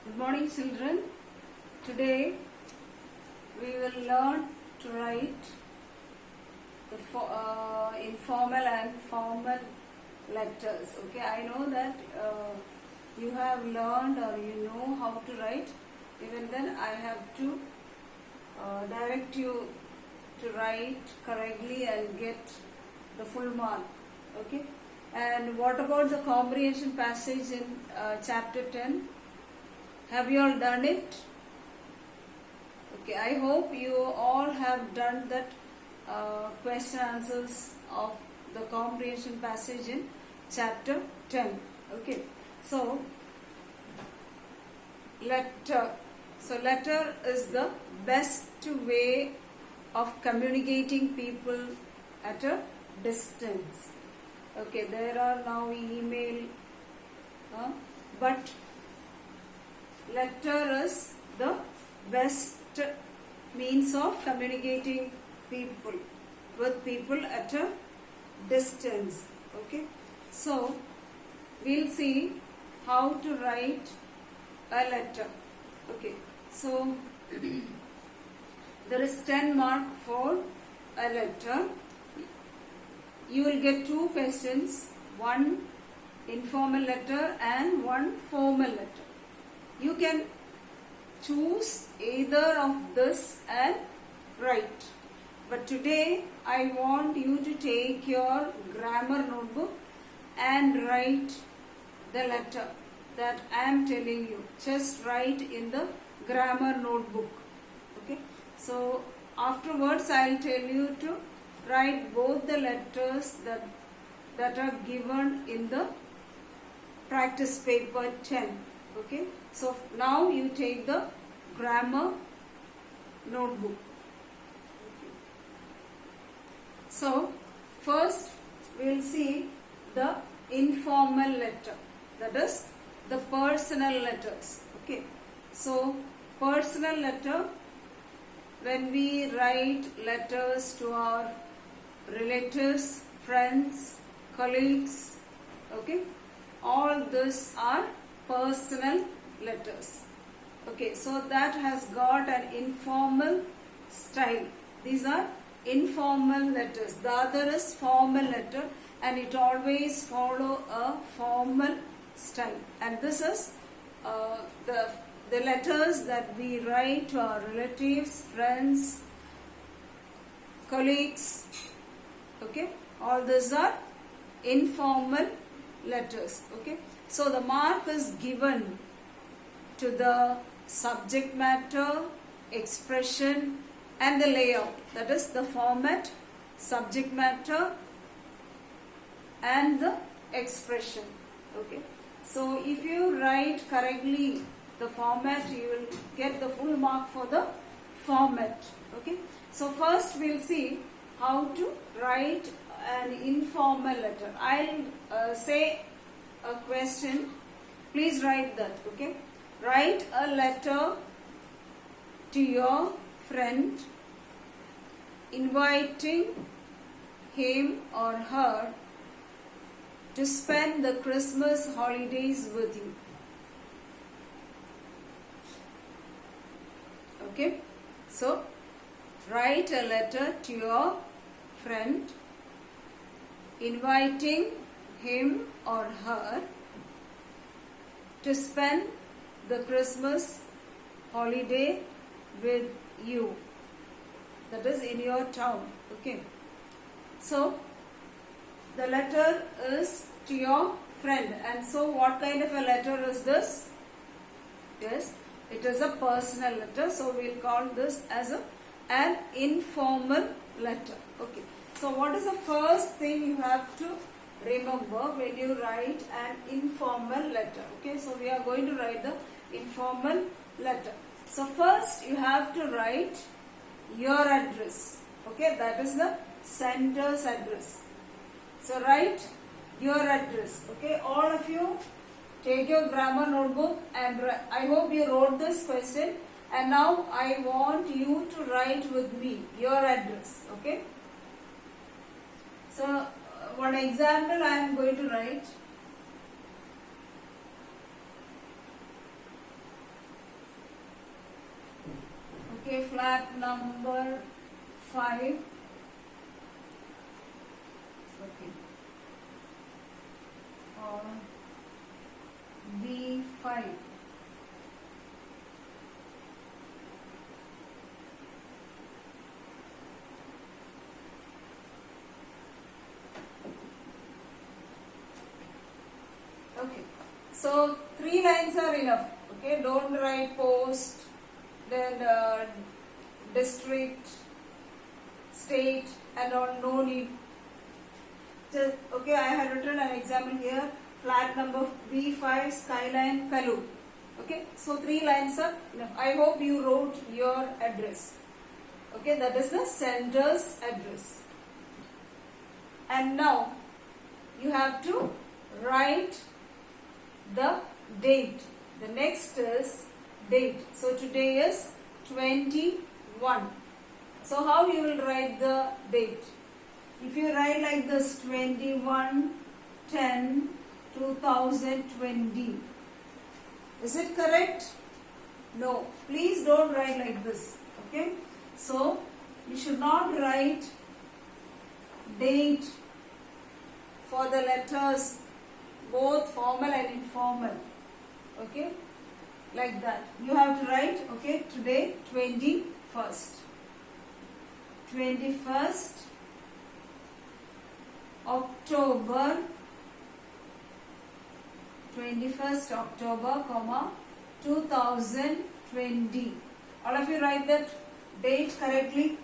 Good morning, children. Today we will learn to write the informal and formal letters. Okay, I know that you have learned or you know how to write. Even then, I have to direct you to write correctly and get the full mark. Okay, and what about the comprehension passage in chapter 10? Have you all done it? Okay, I hope you all have done that question answers of the comprehension passage in chapter 10. Okay, so letter. So letter is the best way of communicating people at a distance. Okay, there are now email, but letter is the best means of communicating with people at a distance. Okay, so we'll see how to write a letter. Okay, so there is 10 mark for a letter. You will get two questions, one informal letter and one formal letter. You can choose either of this and write. But today I want you to take your grammar notebook and write the letter that I am telling you. Just write in the grammar notebook. Okay. So afterwards I will tell you to write both the letters that are given in the practice paper 10. Okay. So now you take the grammar notebook. So first we will see the informal letter, that is the personal letters. Okay. So personal letter, when we write letters to our relatives, friends, colleagues, okay, all these are personal letters. Okay, so that has got an informal style. These are informal letters. The other is formal letter and it always follow a formal style. And this is the letters that we write to our relatives, friends, colleagues. Okay, all these are informal letters. Okay, so the mark is given to the subject matter, expression and the layout, that is the format, subject matter and the expression. Okay, so if you write correctly the format, you will get the full mark for the format. Okay, so first we'll see how to write an informal letter. I'll say a question, please write that. Okay, write a letter to your friend inviting him or her to spend the Christmas holidays with you. Okay, so write a letter to your friend inviting him or her to spend the Christmas holiday with you, that is in your town. Okay, so the letter is to your friend, and so what kind of a letter is this? Yes, it is a personal letter, so we will call this as an informal letter. Okay, so what is the first thing you have to remember when you write an informal letter? Okay, so we are going to write the informal letter. So first you have to write your address. Okay, that is the sender's address. So write your address. Okay, all of you take your grammar notebook and I hope you wrote this question, and now I want you to write with me your address. Okay, so one example I am going to write. Okay, flat number 5. Okay. Or B5. Okay, so 3 lines are enough. Okay, don't write post, then district, state, and all. No need. Just, okay, I have written an example here. Flat number B5, Skyline, Kalu. Okay, so 3 lines are enough. I hope you wrote your address. Okay, that is the sender's address. And now you have to write the date. The next is date. So today is 21. So how you will write the date? If you write like this, 21/10/2020, is it correct? No. Please don't write like this. Okay. So you should not write date for the letters, both formal and informal. Okay, like that. You have to write, okay, today 21st. 21st October, 21st October, comma, 2020. All of you write that date correctly.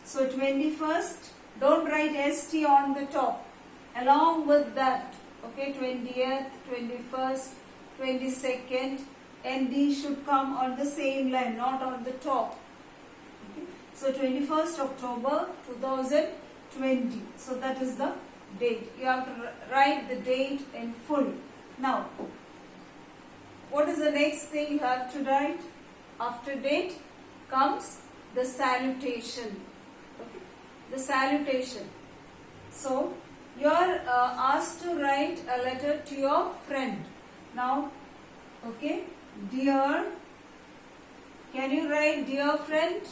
So 21st, don't write ST on the top. Along with that, okay, 20th, 21st, 22nd, ND should come on the same line, not on the top. Okay. So 21st October 2020. So that is the date. You have to write the date in full. Now, what is the next thing you have to write? After date comes the salutation. Okay. The salutation. So you are asked to write a letter to your friend. Now, okay, dear, can you write dear friend?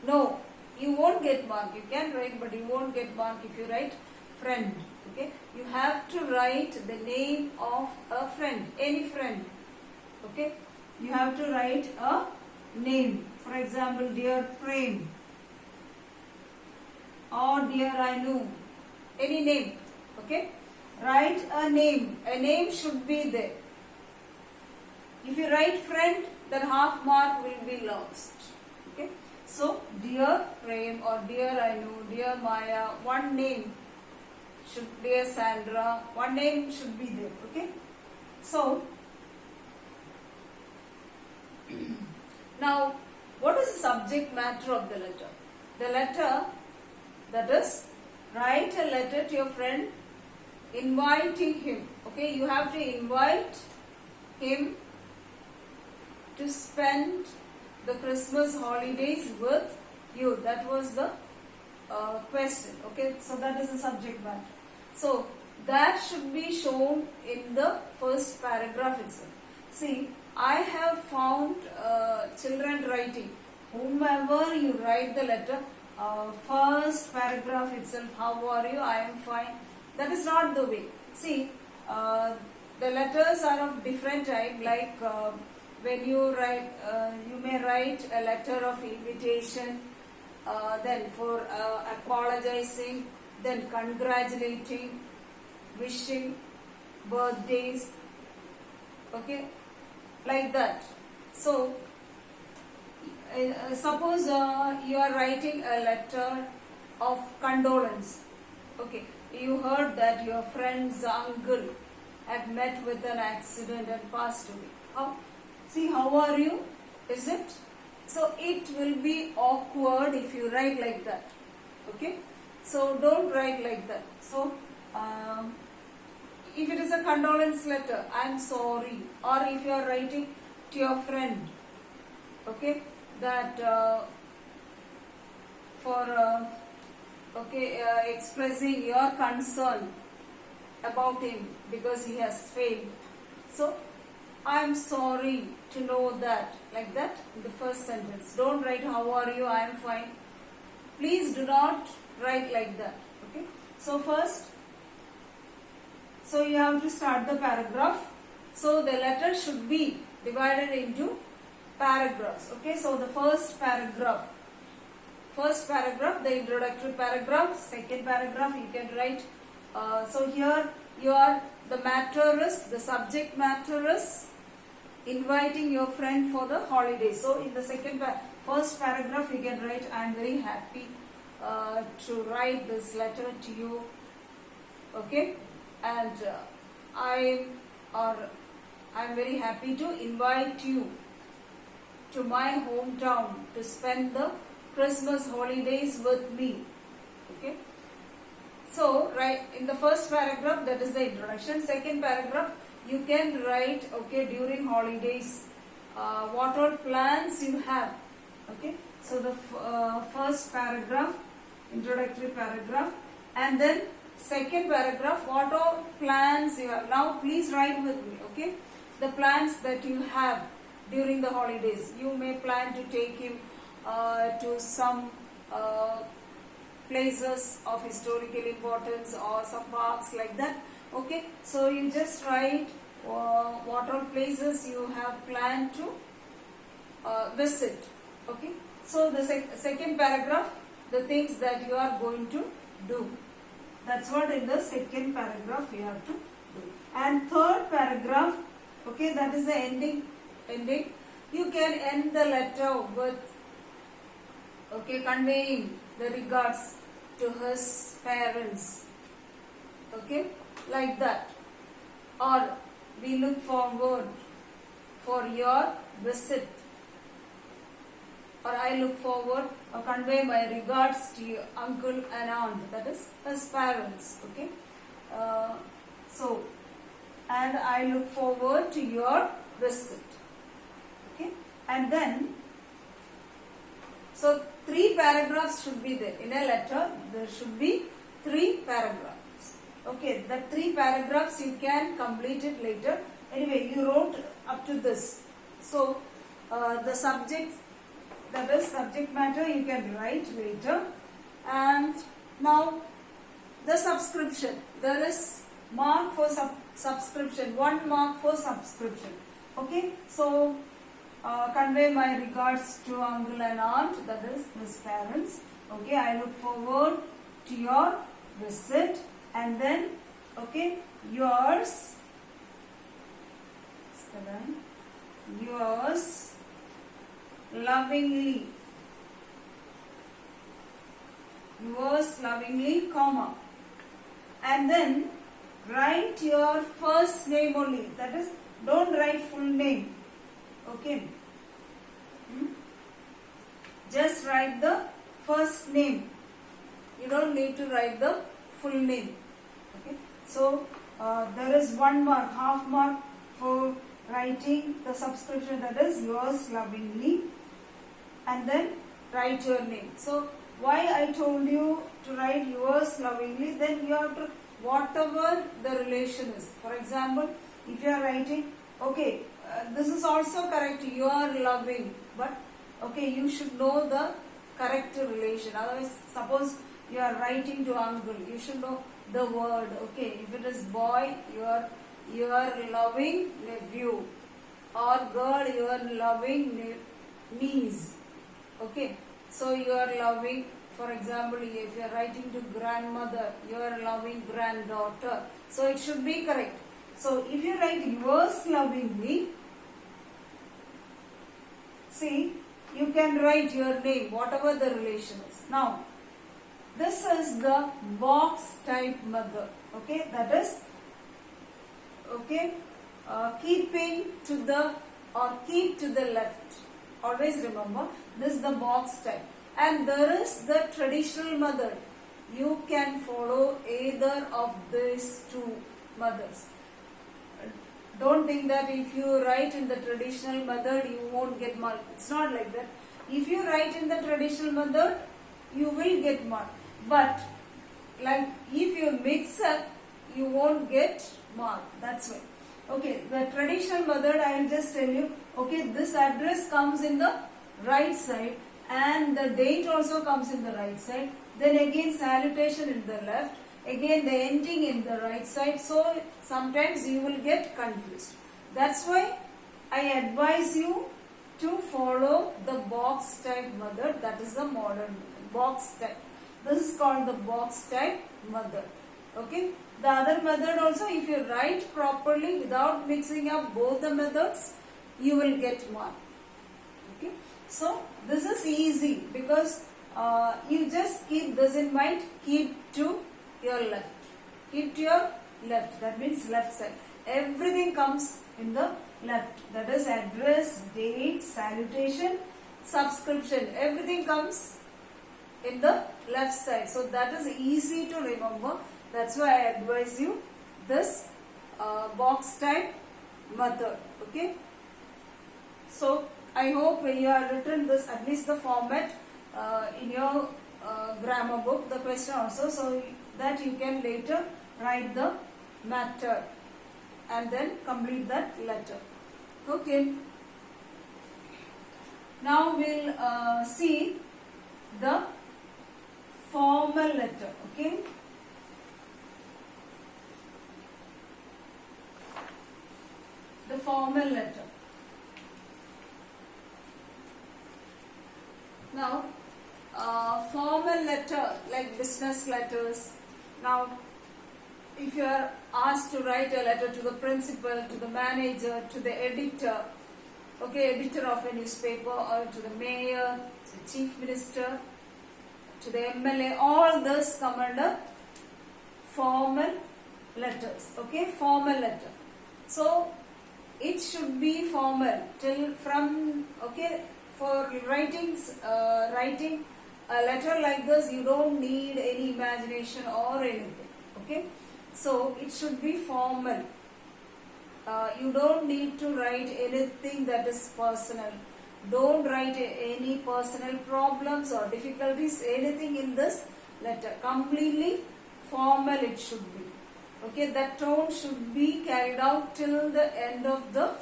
No, you won't get mark. You can write, but you won't get mark if you write friend. Okay, you have to write the name of a friend, any friend. Okay, you have to write a name. For example, dear Prem or dear Anu. Any name. Okay, write a name. A name should be there. If you write friend, then half mark will be lost. Okay, so dear Prem or dear Anu, dear Maya, one name should, dear Sandra, one name should be there. Okay, so now what is the subject matter of the letter? The letter, that is, write a letter to your friend inviting him. Okay, you have to invite him to spend the Christmas holidays with you. That was the question. Okay, so that is the subject matter. So that should be shown in the first paragraph itself. See, I have found children writing. Whomever you write the letter, first paragraph itself, how are you? I am fine. That is not the way. See, the letters are of different type. Like when you write, you may write a letter of invitation, then for apologizing, then congratulating, wishing, birthdays. Okay, like that. So suppose you are writing a letter of condolence. Okay, you heard that your friend's uncle had met with an accident and passed away. How? See, how are you? Is it? So it will be awkward if you write like that. Okay, so don't write like that. So if it is a condolence letter, I am sorry, or if you are writing to your friend, okay, that for expressing your concern about him because he has failed. So I'm sorry to know that, like that in the first sentence. Don't write how are you, I am fine. Please do not write like that. Okay. So first, so you have to start the paragraph. So the letter should be divided into paragraphs. Okay. So the first paragraph, the introductory paragraph. Second paragraph you can write. So here the subject matter is inviting your friend for the holiday. So in the first paragraph you can write, I am very happy to write this letter to you. Okay, and I am very happy to invite you to my hometown to spend the Christmas holidays with me. Okay. So, right in the first paragraph, that is the introduction. Second paragraph, you can write, okay, during holidays, what all plans you have. Okay. So, the first paragraph, introductory paragraph, and then second paragraph, what all plans you have. Now, please write with me, okay, the plans that you have during the holidays. You may plan to take him to some places of historical importance or some parks like that. Okay, so you just write what all places you have planned to visit. Okay, so the second paragraph, the things that you are going to do. That's what in the second paragraph you have to do. And third paragraph, okay, that is the ending. You can end the letter with, okay, conveying the regards to his parents. Okay, like that. Or we look forward for your visit. Or I look forward, or convey my regards to your uncle and aunt, that is his parents. Okay, and I look forward to your visit. Okay, and then, so 3 paragraphs should be there. In a letter, there should be 3 paragraphs. Okay, the 3 paragraphs you can complete it later. Anyway, you wrote up to this. So, the subject, that is subject matter, you can write later. And now, the subscription. There is mark for subscription. 1 mark for subscription. Okay, so convey my regards to uncle and aunt, that is his parents. Okay, I look forward to your visit. And then, okay, yours lovingly, comma, and then write your first name only, that is, don't write full name. Okay, just write the first name. You don't need to write the full name. Okay, so there is 1 mark, half mark for writing the subscription, that is yours lovingly, and then write your name. So why I told you to write yours lovingly, then you have to, whatever the relation is. For example, if you are writing, okay, this is also correct, you are loving, but okay, you should know the correct relation. Otherwise, suppose you are writing to uncle, you should know the word. Okay, if it is boy, you are loving nephew, or girl, you are loving niece. Okay, so you are loving, for example, if you are writing to grandmother, you are loving granddaughter. So it should be correct. So if you write yours lovingly, see, you can write your name, whatever the relation is. Now, this is the box type method. Okay, that is, okay, keeping to the, or keep to the left. Always remember, this is the box type. And there is the traditional method. You can follow either of these 2 methods. Don't think that if you write in the traditional method, you won't get mark. It's not like that. If you write in the traditional method, you will get mark. But like if you mix up, you won't get mark. That's why. Okay, the traditional method I will just tell you. Okay, this address comes in the right side and the date also comes in the right side. Then again salutation in the left. Again the ending in the right side. So sometimes you will get confused. That's why I advise you to follow the box type method. That is the modern box type. This is called the box type method. Okay. The other method also, if you write properly without mixing up both the methods, you will get mark. Okay. So this is easy because you just keep this in mind. Keep to your left. Keep to your left. That means left side. Everything comes in the left. That is address, date, salutation, subscription. Everything comes in the left side. So that is easy to remember. That's why I advise you this box type method. Okay. So I hope you have written this, at least the format in your grammar book, the question also, so that you can later write the matter and then complete that letter. Okay. Now we'll see the formal letter. Okay. The formal letter. Now, formal letter like business letters. Now, if you are asked to write a letter to the principal, to the manager, to the editor, okay, editor of a newspaper, or to the mayor, to the chief minister, to the MLA, all this come under formal letters. Okay, formal letter. So it should be formal till from, okay, for writing a letter like this, you don't need any imagination or anything. Okay, so it should be formal. You don't need to write anything that is personal. Don't write any personal problems or difficulties, anything in this letter. Completely formal it should be. Okay, that tone should be carried out till the end of the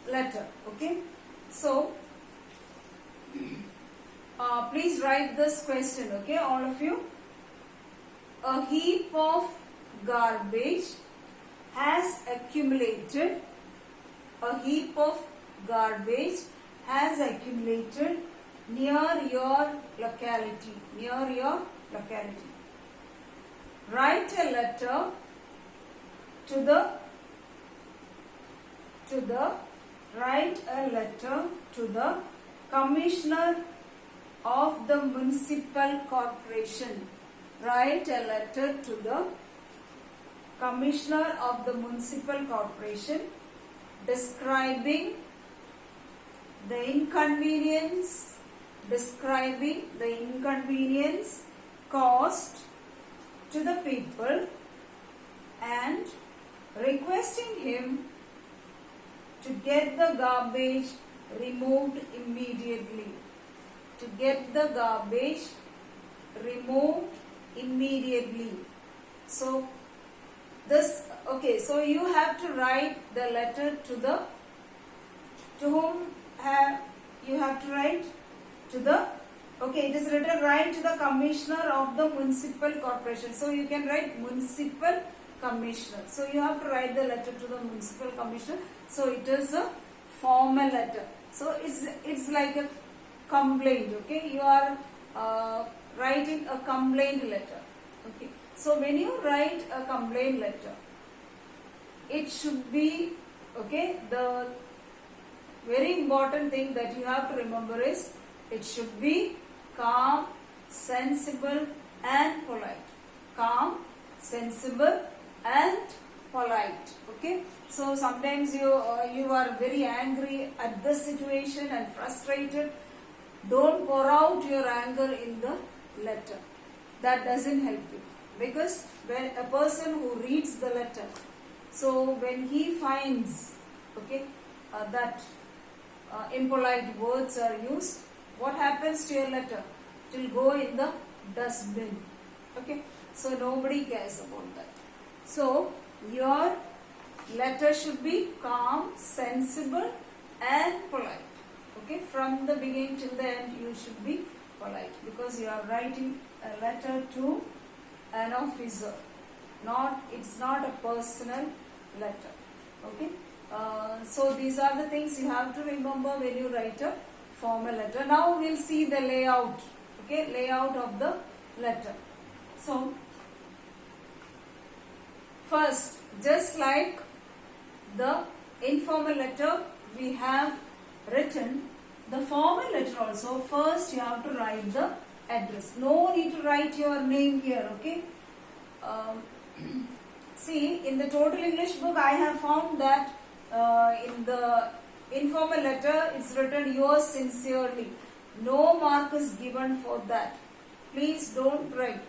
letter. Okay, so please write this question. Okay, all of you. A heap of garbage has accumulated. A heap of garbage has accumulated near your locality. Near your locality. Write a letter to the Commissioner of the Municipal Corporation. Write a letter to the Commissioner of the Municipal Corporation describing the inconvenience caused to the people and requesting him to get the garbage removed immediately. To get the garbage removed immediately. So this, okay, so you have to write the letter to whom you have to write to the, okay, it is written right to the Commissioner of the Municipal Corporation. So you can write Municipal Commissioner. So you have to write the letter to the Municipal Commissioner. So it is a formal letter. So it's like a complaint. Okay, you are writing a complaint letter. Okay, so when you write a complaint letter, it should be, okay, the very important thing that you have to remember is it should be calm, sensible and polite. Calm, sensible and polite. Okay, so sometimes you are very angry at this situation and frustrated. Don't pour out your anger in the letter. That doesn't help you, because when a person who reads the letter, so when he finds, okay, that impolite words are used, what happens to your letter? It will go in the dustbin. Okay, so nobody cares about that. So your letter should be calm, sensible and polite. Okay, from the beginning till the end you should be polite, because you are writing a letter to an officer. It's not a personal letter. Okay, so these are the things you have to remember when you write a formal letter. Now we'll see the layout. Okay, layout of the letter. So first, just like the informal letter we have written, the formal letter also, first you have to write the address. No need to write your name here. Okay. See, in the Total English book I have found that in the informal letter it's written yours sincerely. No mark is given for that. Please don't write.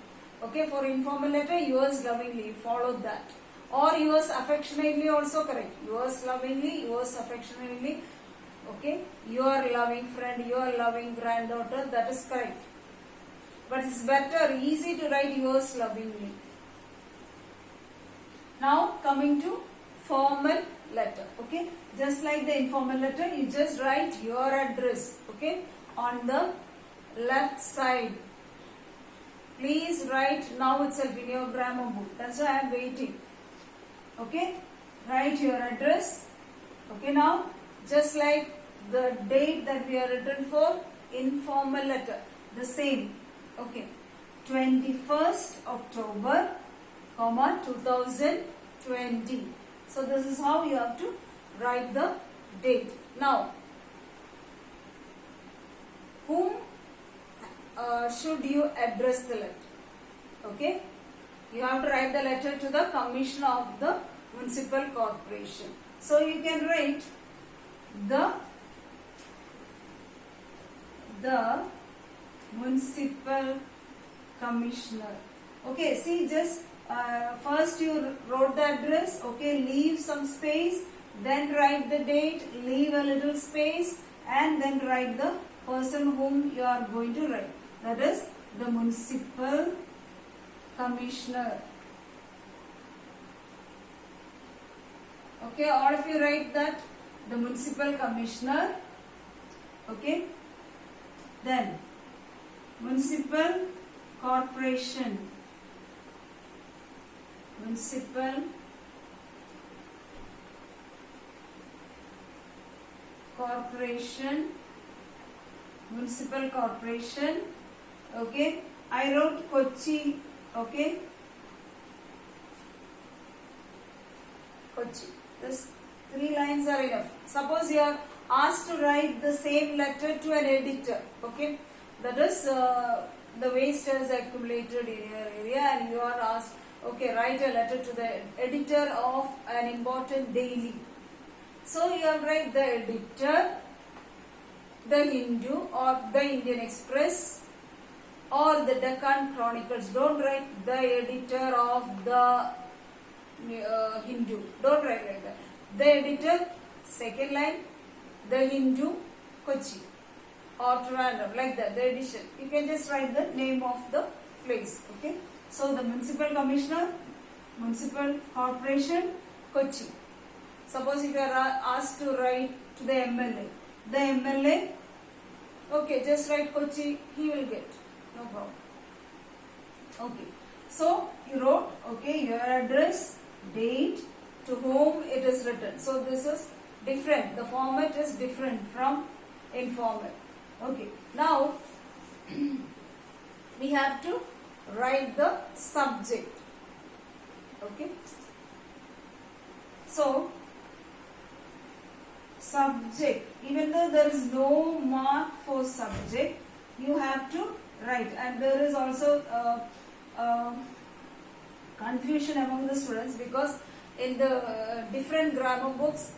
Okay, for informal letter, yours lovingly, follow that. Or yours affectionately also correct. Yours lovingly, yours affectionately. Okay, your loving friend, your loving granddaughter, that is correct. But it's better, easy to write yours lovingly. Now coming to formal letter. Okay, just like the informal letter, you just write your address. Okay, on the left side. Please write now itself in your grammar book. That's why I am waiting. Okay, write your address. Okay, now just like the date that we are written for informal letter, the same. Okay, 21st October, 2020. So this is how you have to write the date. Now, whom should you address the letter? Okay, you have to write the letter to the Commissioner of the Municipal Corporation. So you can write the Municipal Commissioner. Okay, see, just first you wrote the address. Okay, leave some space, then write the date, leave a little space, and then write the person whom you are going to write. That is the Municipal Commissioner. Okay, all of you write that, the Municipal Commissioner. Okay, then Municipal Corporation. Municipal Corporation. Municipal Corporation. Okay, I wrote Kochi. Okay, Kochi. This 3 lines are enough. Suppose you are asked to write the same letter to an editor. Okay, that is the waste has accumulated in your area, and you are asked, okay, write a letter to the editor of an important daily. So you have write the editor, the Hindu or the Indian Express or the Deccan Chronicles. Don't write the editor of the Hindu. Don't write like that. The editor, second line, the Hindu, Kochi or Trivandrum, like that, the edition. You can just write the name of the place. Okay. So the Municipal Commissioner, Municipal Corporation, Kochi. Suppose if you are asked to write to the MLA, the MLA, okay, just write Kochi, he will get, no problem. Okay, so you wrote, okay, your address, date, to whom it is written. So this is different, the format is different from informal. Okay, now we have to write the subject. Okay, so subject, even though there is no mark for subject, you have to write. And there is also confusion among the students, because in the different grammar books,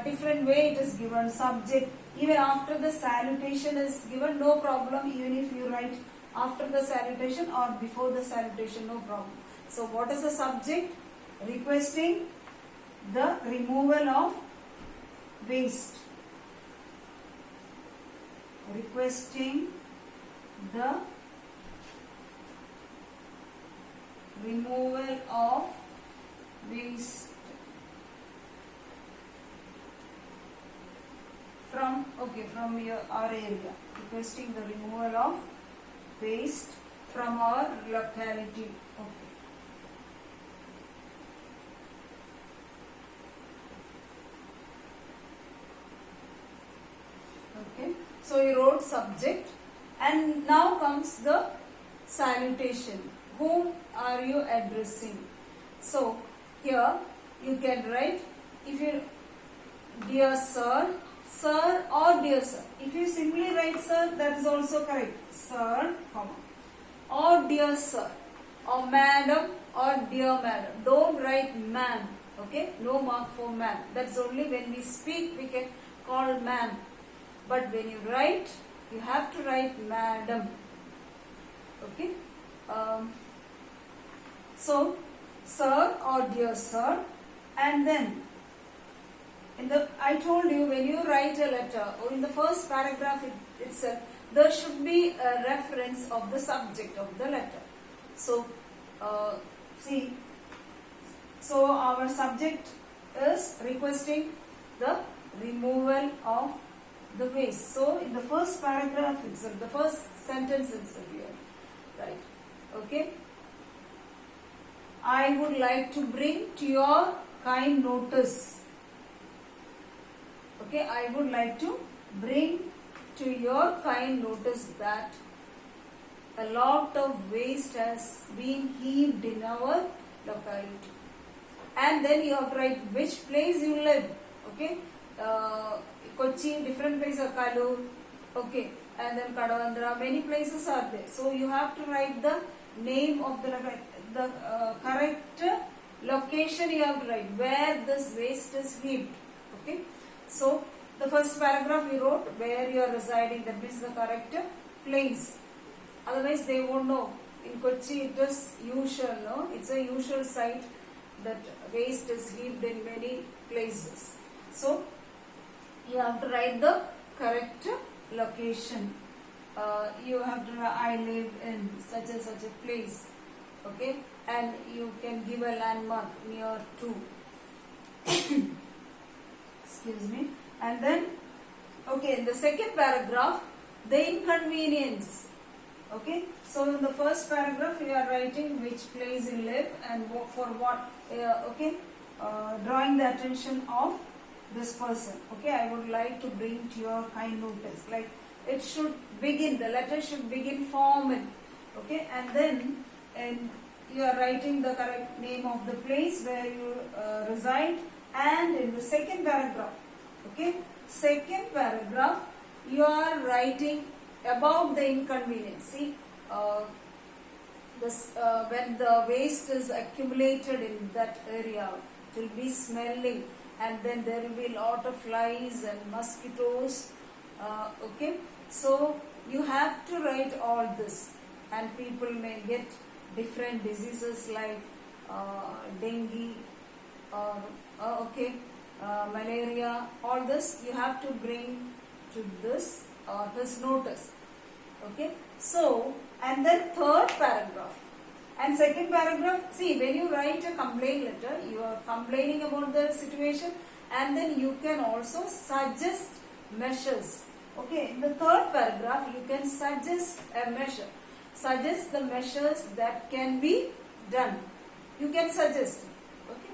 different way it is given. Subject, even after the salutation is given, no problem, even if you write after the salutation or before the salutation, no problem. So what is the subject? Requesting the removal of waste. Requesting the removal of waste. from our area, requesting the removal of waste from our locality. Okay. Okay. So you wrote subject, and now comes the salutation. Whom are you addressing? So here you can write, if you dear sir, sir or dear sir. If you simply write sir, that is also correct. Sir, comma, or dear sir, or madam, or dear madam. Don't write ma'am. Okay, no mark for ma'am. That's only when we speak we can call ma'am. But when you write, you have to write madam. Okay. So sir or dear sir, and then I told you, when you write a letter, or in the first paragraph itself, there should be a reference of the subject of the letter. So, so our subject is requesting the removal of the waste. So, in the first paragraph itself, the first sentence itself here, right? Okay. I would like to bring to your kind notice. Okay, I would like to bring to your kind notice that a lot of waste has been heaped in our locality. And then you have to write which place you live. Okay, Kochi, different place of Kalur. Okay, and then Kadavandra, many places are there. So you have to write the name of the correct location. You have to write where this waste is heaped. Okay. So, the first paragraph we wrote where you are residing, that means the correct place. Otherwise, they won't know. In Kochi, it is usual, no? It's a usual site that waste is heaped in many places. So, you have to write the correct location. You have to write, I live in such and such a place. Okay? And you can give a landmark near to. Excuse me. And then, okay, in the second paragraph, the inconvenience. Okay, so in the first paragraph you are writing which place you live and for what. Okay, drawing the attention of this person. Okay, I would like to bring to your kind notice. Like it should begin, the letter should begin formal. Okay, and then you are writing the correct name of the place where you reside. And in the second paragraph, okay, second paragraph, you are writing about the inconvenience. See, when the waste is accumulated in that area, it will be smelling, and then there will be a lot of flies and mosquitoes. Okay, so you have to write all this, and people may get different diseases like dengue or malaria. All this you have to bring to his notice. Okay, so and then third paragraph and second paragraph. See, when you write a complaint letter, you are complaining about the situation, and then you can also suggest measures. Okay, in the third paragraph you can suggest a measure, suggest the measures that can be done. You can suggest. Okay,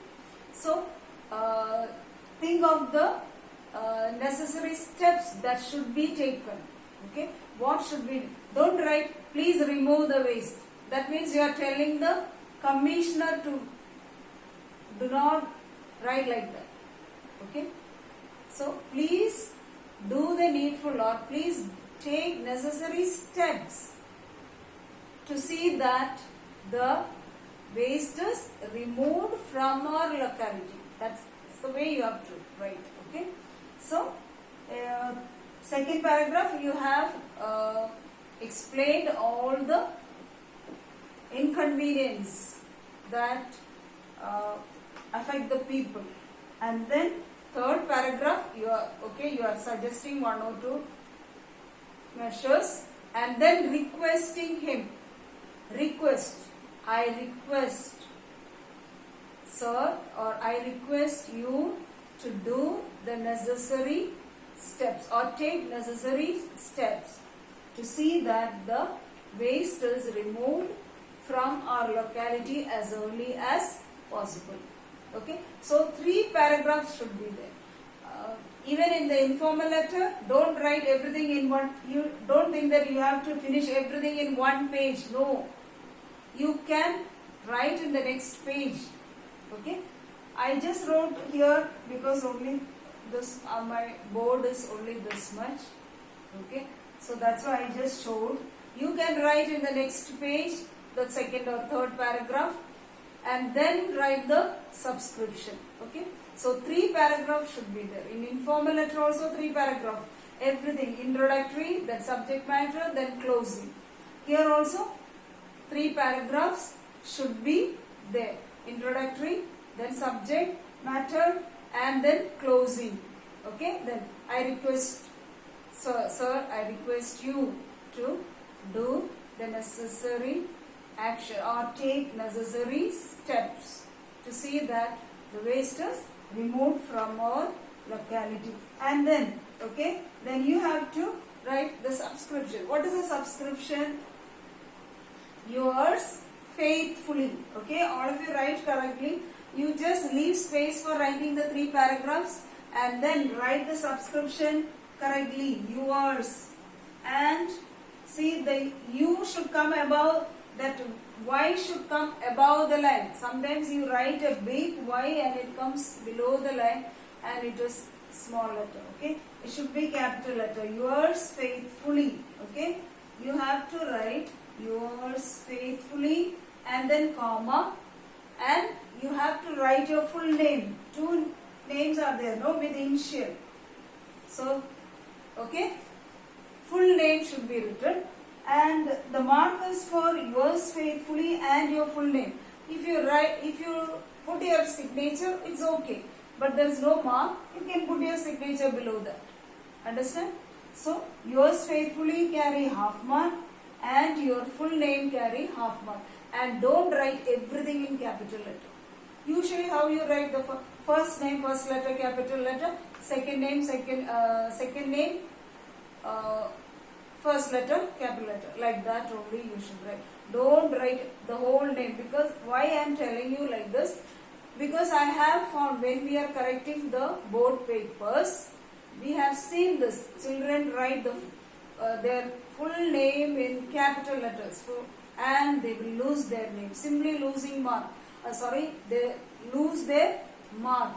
so think of the necessary steps that should be taken. Okay, what should be? Don't write, please remove the waste. That means you are telling the commissioner to do not write like that. Okay, so please do the needful, or please take necessary steps to see that the waste is removed from our locality. That's the way you have to write. Okay, so second paragraph you have explained all the inconvenience that affect the people, and then third paragraph you are suggesting one or two measures, and then requesting him. Request, I request sir, or I request you to do the necessary steps or take necessary steps to see that the waste is removed from our locality as early as possible. Okay, so 3 paragraphs should be there. Even in the informal letter, don't write everything in one. You don't think that you have to finish everything in one page. No, you can write in the next page. Okay, I just wrote here because only this my board is only this much. Okay, so that's why I just showed. You can write in the next page the second or third paragraph and then write the subscription. Okay, so 3 paragraphs should be there. In informal letter also 3 paragraphs. Everything, introductory, then subject matter, then closing. Here also 3 paragraphs should be there. Introductory, then subject matter, and then closing. Okay, then I request, sir, I request you to do the necessary action or take necessary steps to see that the waste is removed from our locality. And then, okay, then you have to write the subscription. What is a subscription? Yours faithfully. Okay, all of you write correctly. You just leave space for writing the 3 paragraphs and then write the subscription correctly. Yours. And see, the you should come above, that Y should come above the line. Sometimes you write a big Y and it comes below the line and it is small letter. Okay, it should be capital letter. Yours faithfully. Okay, you have to write yours faithfully and then comma, and you have to write your full name. 2 names are there, no, with initial. So, okay, full name should be written, and the mark is for yours faithfully and your full name. If you put your signature, it's okay, but there is no mark, you can put your signature below that. Understand? So, yours faithfully carry half mark and your full name carry half mark. And don't write everything in capital letter. Usually how you write the first name, first letter, capital letter, second name, first letter, capital letter. Like that only you should write. Don't write the whole name. Because why I am telling you like this? Because I have found when we are correcting the board papers, we have seen this. Children write their full name in capital letters. And they will lose their name, simply losing mark. They lose their mark.